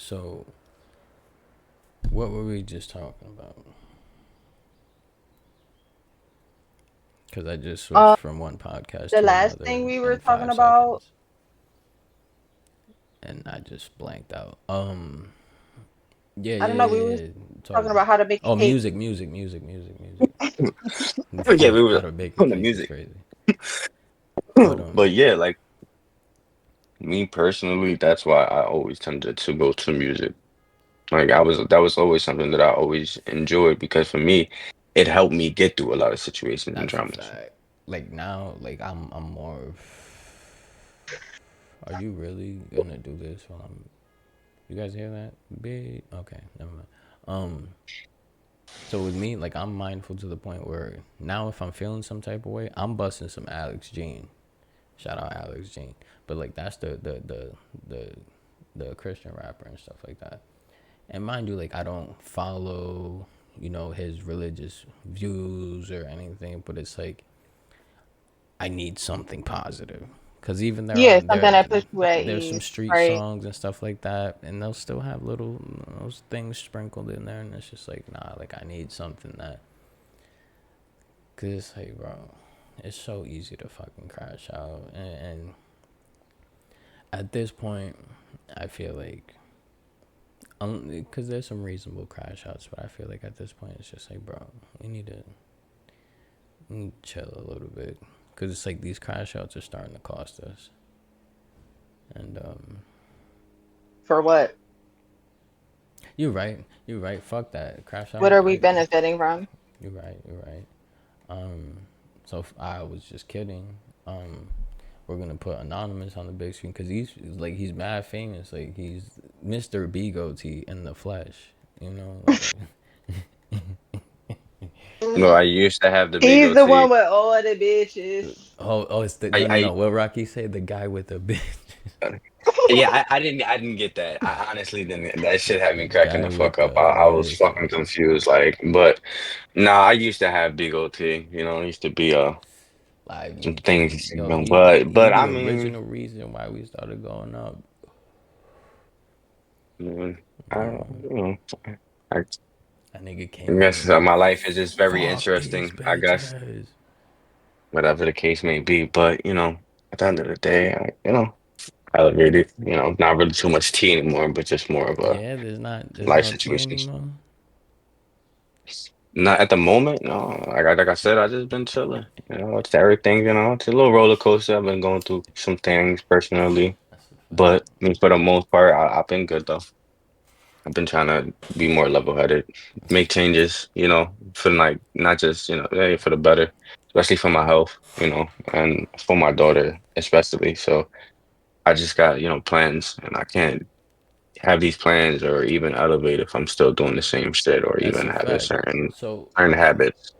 So, what were we just talking about? Because I just switched Um, from one podcast the to last another thing we were in talking five about, seconds, and I just blanked out. Yeah, I don't yeah, know, we yeah, were yeah. Talk talking about. about how to make Oh, cake. music. Yeah, we How were to bake a on the cake is music. crazy. But But yeah, like me personally, that's why I always tended to go to music. Like that was always something that I always enjoyed because for me, it helped me get through a lot of situations and that's a dramas. fact. Like now, like I'm more. Are you really gonna do this while I'm? You guys hear that? Big. Okay, never mind. Um. So with me, like I'm mindful to the point where now if I'm feeling some type of way, I'm busting some Alex Jean. Shout out Alex Jean. But like that's the the Christian rapper and stuff like that. And mind you, like I don't follow, his religious views or anything, but it's like I need something positive. Cause even Yeah, something that puts you at there's some ease, street right? songs and stuff like that, and they'll still have little those things sprinkled in there, and it's just like nah, like I need something that, cause it's like bro, it's so easy to fucking crash out, and at this point, I feel like, because there's some reasonable crash outs, but I feel like at this point it's just like bro, we need to chill a little bit, cause it's like these crash outs are starting to cost us, and For what? you're right. You're right. Fuck that. Crash What out. are we benefiting from? You're right. You're right. Um, so I was just kidding. Um, we're gonna put anonymous on the big screen because he's mad famous. Like he's Mr. Bigoti in the flesh. You know, like No, I used to have the big He's the OT. one with all the bitches. it's the I no. What Rocky say? The guy with the bitch. uh, yeah, I didn't get that. I honestly didn't. That shit had me The cracking guy the fuck with up. the I was fucking bitches. confused. Like, but nah, I used to have big OT. You know, I used to be Like some things. You yo, know, he but the I mean. original reason why we started going up. Mm, I don't, you know, I That nigga I came in guess and was my like, life is just very "Fuck these interesting, I guess, bitches." whatever the case may be. But, at the end of the day, I really, not really too much tea anymore, but just more of a Yeah, there's life no tea situations. anymore. Not at the moment, no. Like I said, I just been chilling. It's everything, it's a little roller coaster. I've been going through some things personally, That's a fact. but I mean, for the most part, I've been good though. I've been trying to be more level-headed, make changes, for like not just, hey, for the better, especially for my health, and for my daughter especially. So I just got, plans and I can't have these plans or even elevate if I'm still doing the same shit or That's even a having fact. certain So certain habits.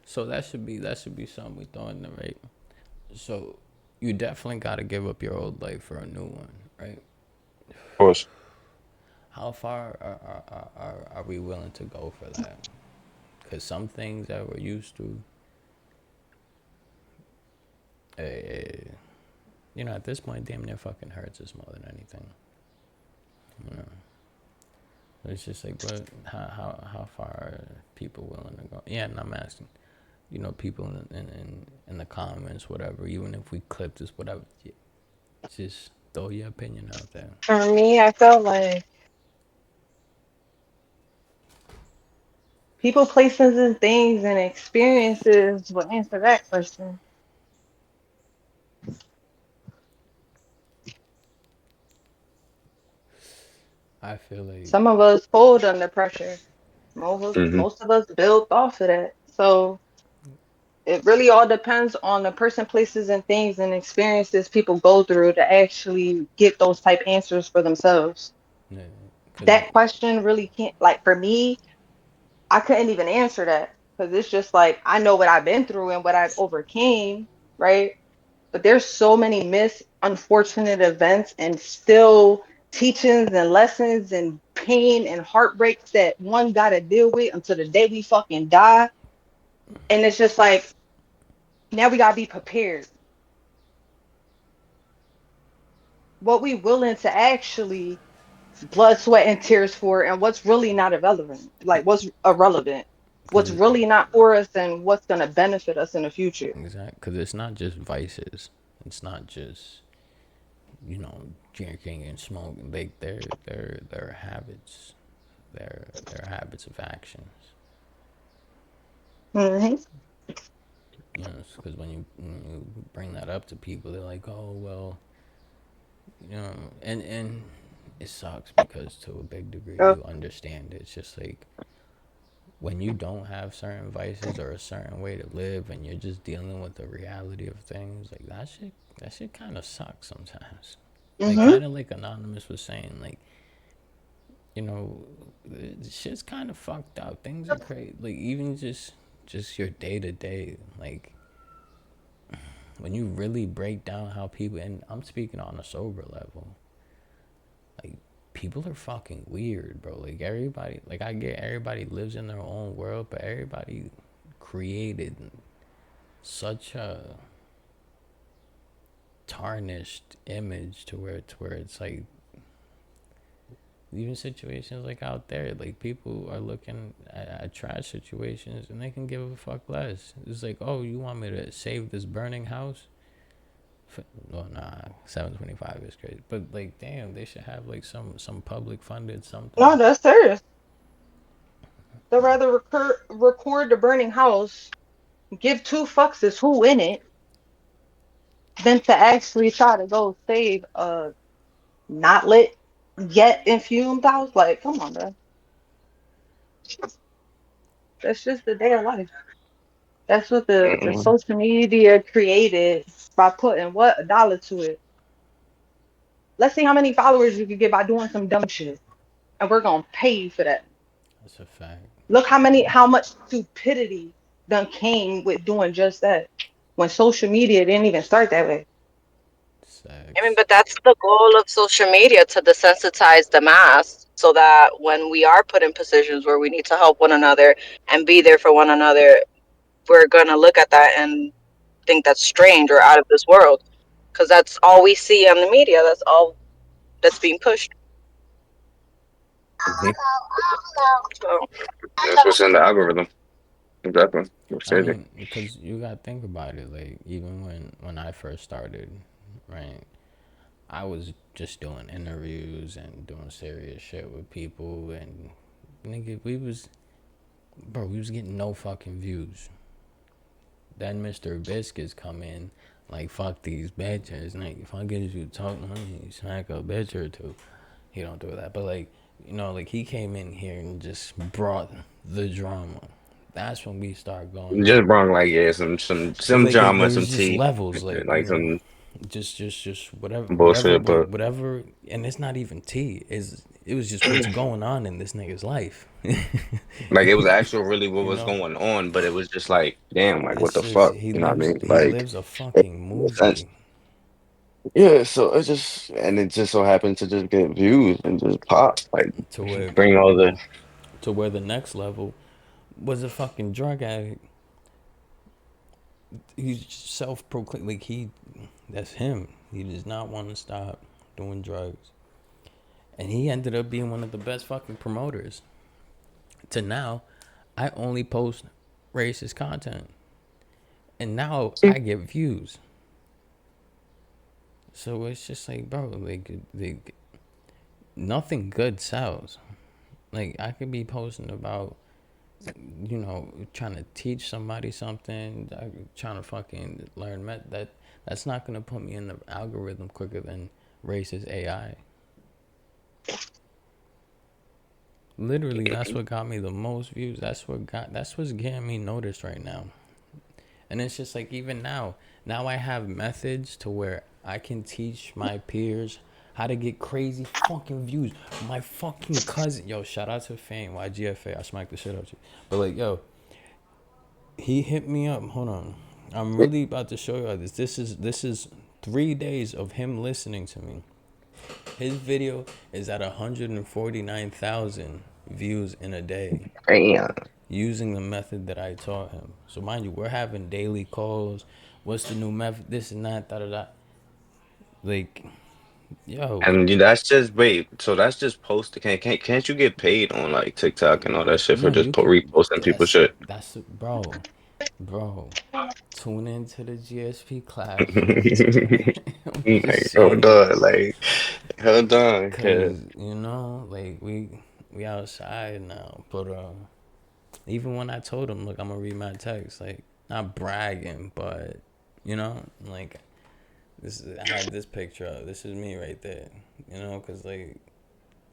so that should be something we throw in there, right? So you definitely got to give up your old life for a new one, right? Of course. How far are we willing to go for that? Because some things that we're used to, uh, at this point, damn near fucking hurts us more than anything. You know? It's just like, but how far are people willing to go? Yeah, and I'm asking, people in the comments, whatever. Even if we clip this, whatever, just throw your opinion out there. For me, I felt like people, places, and things and experiences will answer that question. I feel like, Some of us fold under pressure. Hmm. Most of us build off of that. So it really all depends on the person, places, and things and experiences people go through to actually get those type answers for themselves. because That question really can't, like, for me, I couldn't even answer that because it's just like I know what I've been through and what I've overcame, right? But there's so many missed, unfortunate events and still teachings and lessons and pain and heartbreaks that one got to deal with until the day we fucking die. And it's just like now we gotta be prepared. What we willing to actually blood, sweat, and tears for, and what's really not irrelevant. Like what's irrelevant, what's Cause really not for us, and what's gonna benefit us in the future. exactly, cause it's not just vices. It's not just drinking and smoking. Their habits, their habits of actions. Hmm. Because when you bring that up to people, they're like, oh well, you know, and it sucks because to a big degree Uh, you understand it. It's just like when you don't have certain vices or a certain way to live and you're just dealing with the reality of things, like that shit kind of sucks sometimes. Like hmm. kind of like Anonymous was saying, like, you know, shit's kind of fucked up. Things are crazy. Like even just your day to day, like when you really break down how people, and I'm speaking on a sober level, like people are fucking weird, bro. Like everybody, like I get everybody lives in their own world, but everybody created such a tarnished image to where it's like even situations like out there, like people are looking at trash situations and they can give a fuck less. It's like, oh, you want me to save this burning house? Well, nah, 725 is crazy, but like, damn, they should have like some public funded No, something. that's serious. They'd rather record the burning house, give two fucks is who in it, than to actually try to go save a not lit yet infumed house. Like, come on, bro. That's just the day of life. That's what the Mm-mm. social media created by putting what $1 to it. Let's see how many followers you can get by doing some dumb shit, and we're gonna pay you for that. That's a fact. Look how much stupidity done came with doing just that. When social media didn't even start that way. I mean, Sex. but that's the goal of social media, to desensitize the mass so that when we are put in positions where we need to help one another and be there for one another, we're going to look at that and think that's strange or out of this world, because that's all we see on the media. That's all that's being pushed. Mhm. So, That's what's in the algorithm. Exactly. It's I crazy. mean, because you gotta think about it. Like even when I first started, right? I was just doing interviews and doing serious shit with people, and nigga, we was getting no fucking views. Then Mr. Biscuits come in, like fuck these bitches, like if I get you to talk money, smack a bitch or two. He don't do that, but like like he came in here and just brought the drama. That's when we start going Just like brought like yeah, some like drama, there some was just tea, levels, like like some just bullshit, but whatever, and it's not even tea. It was just what's going on in this nigga's life. like it was actual really what you was know, going on, but it was just like damn, like what it's the just fuck, you know what I mean? he Like lives a it fucking makes sense. movie Yeah, so it just so happened to just get views and just pop, like to where bring all the the next level was a fucking drug addict. He's self-proclaimed, like that's him. He does not want to stop doing drugs, and he ended up being one of the best fucking promoters. To now, I only post racist content, and now I get views. So it's just like, bro, like nothing good sells. Like I could be posting about, trying to teach somebody something, trying to fucking learn that's not gonna put me in the algorithm quicker than racist AI. Literally, that's what got me the most views. That's what's getting me noticed right now. And it's just like even now I have methods to where I can teach my peers how to get crazy fucking views. My fucking cousin, yo, shout out to Fame, YGFA, I smacked the shit out of you. But like, yo, he hit me up. Hold on, I'm really about to show you this. This is 3 days of him listening to me. His video is at 149,000 views in a day, damn. using the method that I taught him. So mind you, we're having daily calls. What's the new method? This and that, da da da. Like Yo, And that's just wait, so that's just post. Can't you get paid on like TikTok and all that shit for no, just you could. reposting people shit? That's bro. Tune into the GSP classes. I'm just Like, hold saying, on, like, hold on, cause cause like we outside now. But even when I told him, look, I'm gonna read my text, like not bragging, but like I had this picture up. This is me right there. Cause like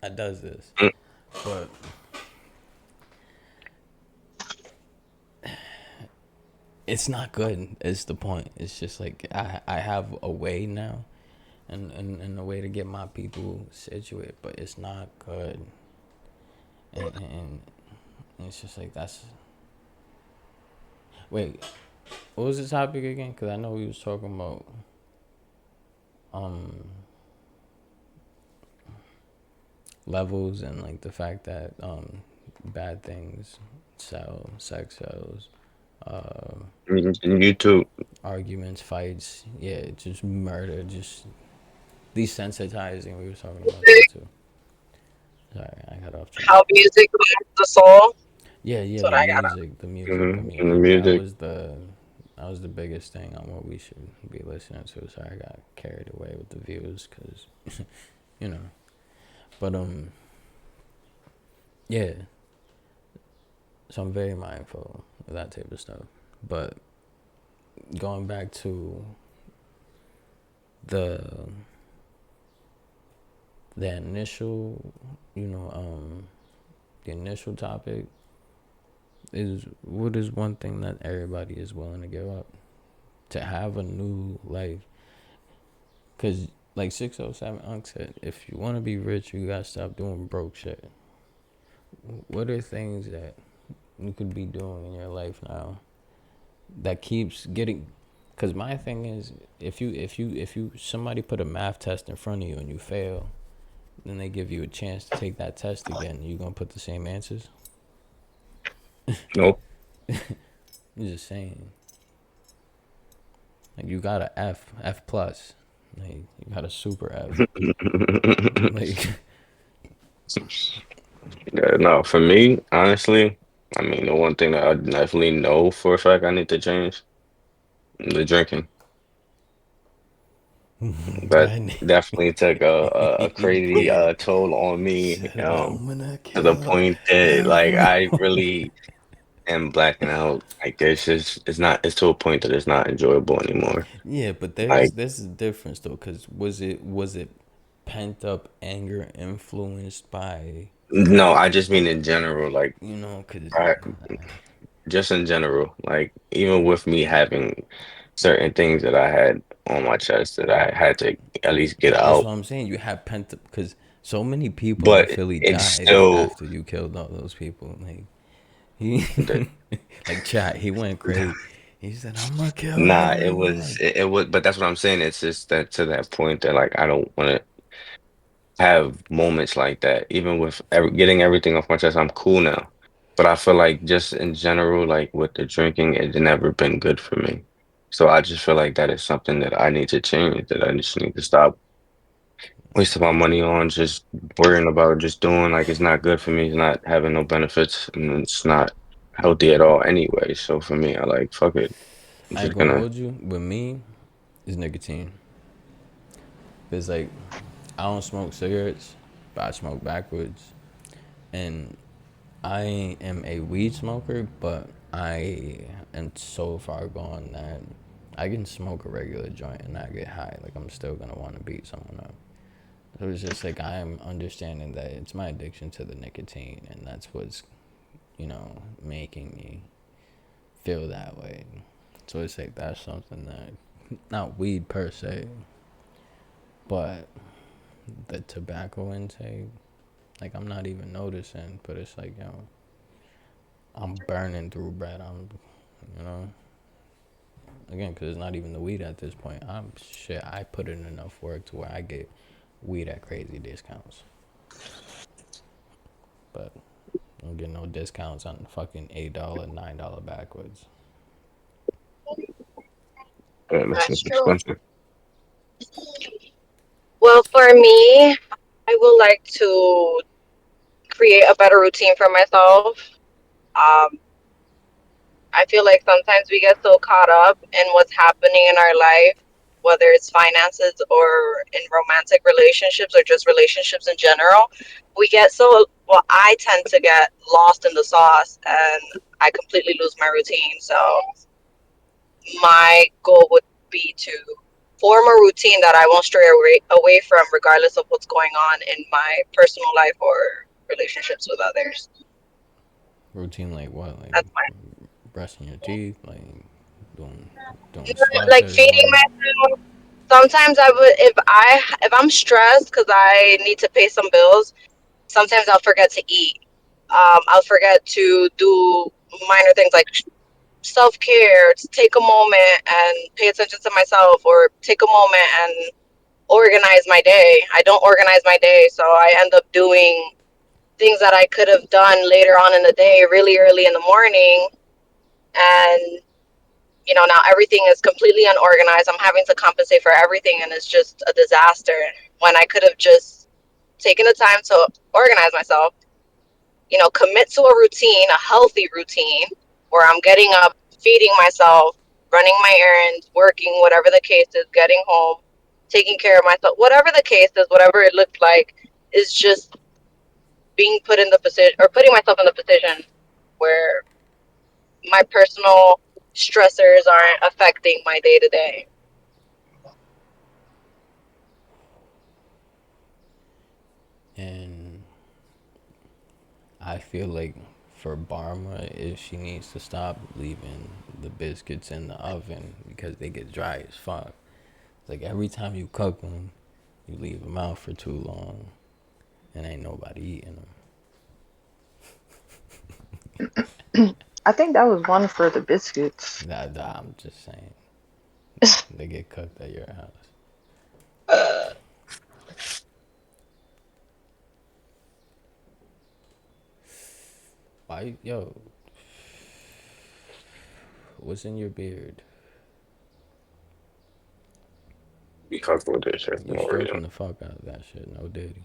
I does this, mm, but it's not good. Is the point? It's just like I have a way now, and a way to get my people situated, but it's not good, and it's just like that's. Wait, what was the topic again? Cause I know we was talking about um levels and like the fact that bad things sell, sex sells, uh, YouTube. arguments, fights, yeah, just murder, just desensitizing. We were talking about that too. Sorry, I got off track. How music moves the soul. Yeah, That's yeah, what the I got. music, the music, the And the music. music. That was the biggest thing on what we should be listening to. Sorry, I got carried away with the views because, you know. But yeah. So I'm very mindful of that type of stuff. But going back to the the initial, the initial topic is what is one thing that everybody is willing to give up to have a new life. Because, like 607 Unc said, if you want to be rich, you got to stop doing broke shit. What are things that you could be doing in your life now that keeps getting. Because my thing is, if you somebody put a math test in front of you and you fail, then they give you a chance to take that test again, you gonna put the same answers? Nope. I'm just saying. Like you got a F plus, like you got a super F, like Yeah, no, for me, honestly, I mean, the one thing that I definitely know for a fact I need to change, the drinking. That that definitely took a crazy toll on me, said I'm gonna to the kill point that like everyone. I really am blacking out. Like it's not it's to a point that it's not enjoyable anymore. Yeah, but Like there's a difference though, because was it pent up anger influenced by no, I just mean in general, like because I, just in general, like even with me having certain things that I had on my chest that I had to at least get that's out, what I'm saying. You have pent up because so many people in but Philly it's died still after you killed all those people. Like he, the like chat, he went crazy. He said, "I'm gonna kill nah, it was everyone." it was but that's what I'm saying. It's just that to that point that like I don't want to have moments like that. Even with getting everything off my chest, I'm cool now. But I feel like just in general, like with the drinking, it's never been good for me. So I just feel like that is something that I need to change, that I just need to stop wasting my money on just worrying about just doing like it's not good for me, it's not having no benefits, and it's not healthy at all anyway. So for me, I like fuck it. I'm I ain't just gonna gonna hold you. With me, is nicotine. It's like I don't smoke cigarettes, but I smoke backwards, and I am a weed smoker, but I am so far gone that I can smoke a regular joint and not get high. Like I'm still gonna want to beat someone up. So it's just like I am understanding that it's my addiction to the nicotine, and that's what's making me feel that way. So it's like that's something that not weed per se, but the tobacco intake. Like I'm not even noticing, but it's like I'm burning through bread. You know, again, because it's not even the weed at this point. I put in enough work to where I get weed at crazy discounts, but I don't get no discounts on fucking $8, $9 backwards. that That's shit's true. expensive. Well, for me, I would like to create a better routine for myself. Um, I feel like sometimes we get so caught up in what's happening in our life, whether it's finances or in romantic relationships or just relationships in general. We get so, well, I tend to get lost in the sauce and I completely lose my routine. So my goal would be to form a routine that I won't stray away from, regardless of what's going on in my personal life or relationships with others. Routine like what? Like That's my brushing your teeth, like doing doing squats like every feeding morning. myself. Sometimes I would, if I'm stressed because I need to pay some bills. Sometimes I'll forget to eat. I'll forget to do minor things like self care. To take a moment and pay attention to myself, or take a moment and organize my day. I don't organize my day, so I end up doing things that I could have done later on in the day, really early in the morning, and now everything is completely unorganized. I'm having to compensate for everything, and it's just a disaster. When I could have just taken the time to organize myself, commit to a routine, a healthy routine, where I'm getting up, feeding myself, running my errands, working, whatever the case is, getting home, taking care of myself, whatever the case is, whatever it looks like, is just being put in the position, or putting myself in the position where my personal stressors aren't affecting my day to day. And I feel like for Barma, if she needs to stop leaving the biscuits in the oven because they get dry as fuck. It's like every time you cook them, you leave them out for too long, and ain't nobody eating I think that was one for the biscuits. them. I'm just saying, they get cooked at your house. Why, yo? What's in your beard? Be comfortable with this shit. You No reason. stroking the fuck out of that shit, no diddy.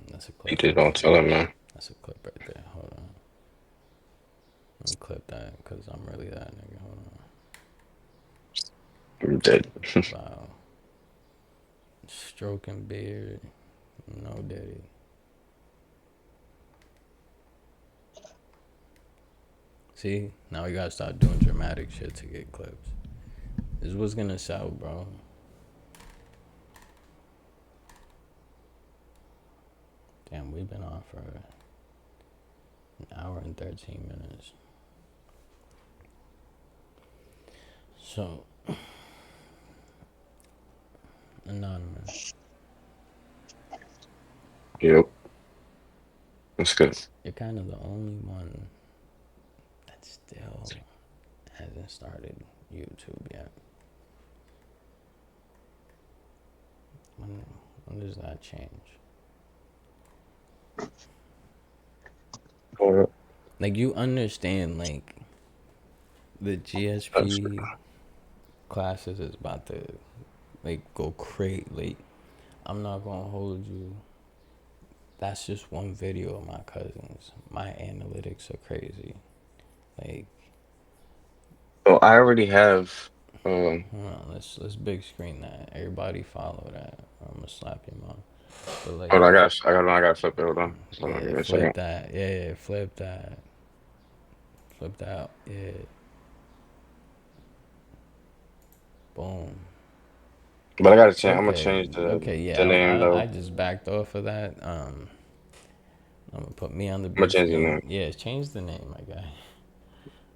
That's a You clip just right don't there. tell him, man. That's a clip right there. Hold on. Let me clip that because I'm really that nigga. Hold on. I'm dead. Wow. Stroking beard, no diddy. See, now we gotta start doing dramatic shit to get clips. This was gonna sell, bro. Damn, we've been on for an hour and 13 minutes. So, Anonymous, Yep, that's good. you're kind of the only one that still hasn't started YouTube yet. When, when does that change? Well, Like, you understand, like, the that's GSP classes is about to, like, go crazy. Like, I'm not gonna hold you. That's just one video of my cousins. My analytics are crazy. Like, so I already have. hold on, let's big screen that. Everybody follow that. I'm gonna slap your mom. But like, Hold on, I gotta flip it. Hold on, give yeah, me a flip second. that. Yeah, flip that. Flip that. Yeah. Boom. But I gotta change. I'm gonna Okay. change Okay. the Yeah. name I though. just backed off of that. I'm gonna put me on the I'm gonna big change the name. screen. Yeah. Change the name, my guy.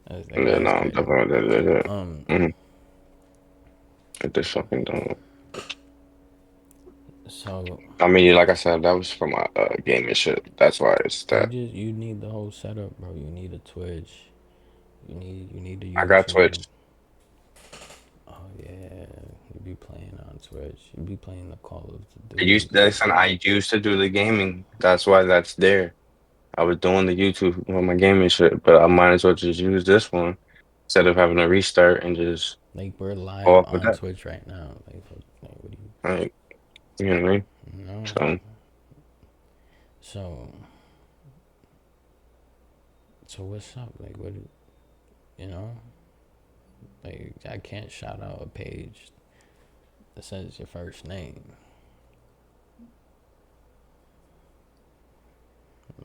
That Yeah, no, guy's I'm crazy. definitely that. Um. Mm-hmm. Get this fucking done. So I mean, like I said, that was for my gaming shit. That's why it's that. you need the whole setup, bro. You need a Twitch. You need a I got YouTube. Twitch. Oh yeah, you be playing on Twitch. You be playing the Call of I Duties used and listen. shit. I used to do the gaming. That's why that's there. I was doing the YouTube on my gaming shit, but I might as well just use this one instead of having to restart and just Like we're go live off with on that. Twitch right now. Like Like, what do Like, you know what I mean? you know? So, So, so what's up? Like, what, you know? Like, I can't shout out a page that says your first name.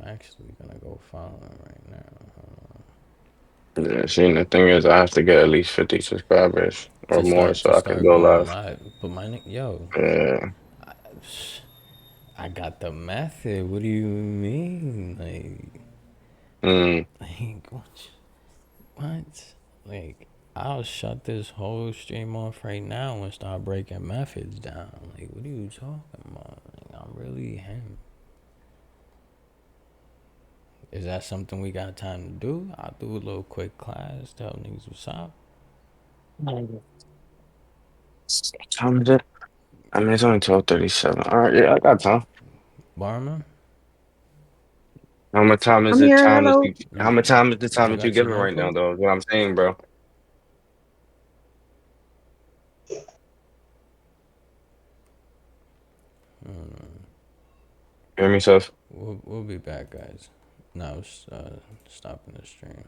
I'm actually gonna go follow him right now. yeah, see, the thing is, I have to get at least 50 subscribers or more so To I can start go going live. live. But yo, Yeah. I got the method. What do you mean? Mm. Like what? Like, I'll shut this whole stream off right now and start breaking methods down. Like, what are you talking about? Like, I'm really him. Is that something we got time to do? I'll do a little quick class, tell niggas what's up. What time is it? I mean, it's only 12:37. All right, yeah, I got time. Barman, How much time is I'm the here. time that Hello. you, how much time is the time you that you're got your giving right now, notebook? though, is what I'm saying, bro. Hear me, Seth? We'll be back, guys. Now, stopping the stream.